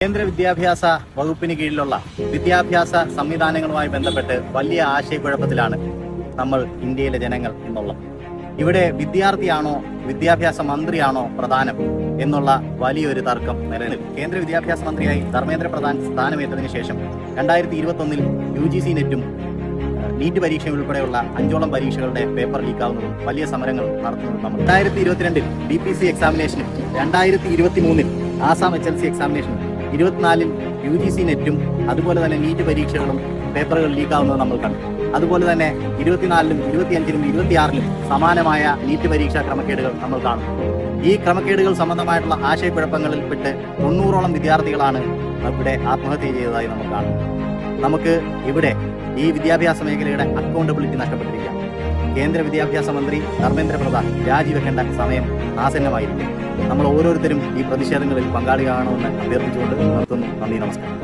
കേന്ദ്ര വിദ്യാഭ്യാസ വകുപ്പിന് കീഴിലുള്ള വിദ്യാഭ്യാസ സംവിധാനങ്ങളുമായി ബന്ധപ്പെട്ട് വലിയ ആശയക്കുഴപ്പത്തിലാണ് നമ്മൾ ഇന്ത്യയിലെ ജനങ്ങൾ എന്നുള്ളത്. ഇവിടെ വിദ്യാർത്ഥിയാണോ വിദ്യാഭ്യാസ മന്ത്രിയാണോ പ്രധാനം എന്നുള്ള വലിയൊരു തർക്കം നിലനിൽക്കും. കേന്ദ്ര വിദ്യാഭ്യാസ മന്ത്രിയായി ധർമ്മേന്ദ്ര പ്രധാൻ സ്ഥാനമേറ്റതിനു ശേഷം 2021 UGC നെറ്റും നീറ്റ് പരീക്ഷ ഉൾപ്പെടെയുള്ള 5ഓളം പരീക്ഷകളുടെ പേപ്പർ ലീക്കാവുന്നതും വലിയ സമരങ്ങൾ നടത്തുന്നതും നമ്മൾ 2022 DPC എക്സാമിനേഷനും 2023 ആസാം HLC എക്സാമിനേഷനും 24 UGC നെറ്റും അതുപോലെ തന്നെ നീറ്റ് പരീക്ഷകളും പേപ്പറുകൾ ലീക്കാവുന്നത് നമ്മൾ കണ്ടു. അതുപോലെ തന്നെ 24-ലും 25-ലും 26-ലും സമാനമായ നീറ്റ് പരീക്ഷാ ക്രമക്കേടുകൾ നമ്മൾ കാണുന്നു. ഈ ക്രമക്കേടുകൾ സംബന്ധമായിട്ടുള്ള ആശയക്കുഴപ്പങ്ങളിൽപ്പെട്ട് 90ഓളം വിദ്യാർത്ഥികളാണ് ഇവിടെ ആത്മഹത്യ ചെയ്തതായി നമ്മൾ കാണുന്നു. നമുക്ക് ഇവിടെ ഈ വിദ്യാഭ്യാസ മേഖലയുടെ അക്കൗണ്ടബിലിറ്റി നഷ്ടപ്പെട്ടിരിക്കുക. കേന്ദ്ര വിദ്യാഭ്യാസ മന്ത്രി ധർമ്മേന്ദ്ര പ്രധാൻ രാജിവെക്കേണ്ട സമയം ആസന്നമായിരിക്കും. നമ്മൾ ഓരോരുത്തരും ഈ പ്രതിഷേധങ്ങളിൽ പങ്കാളിയാകണമെന്ന് അഭ്യർത്ഥിച്ചുകൊണ്ട് നിർത്തുന്നു. നന്ദി, നമസ്കാരം.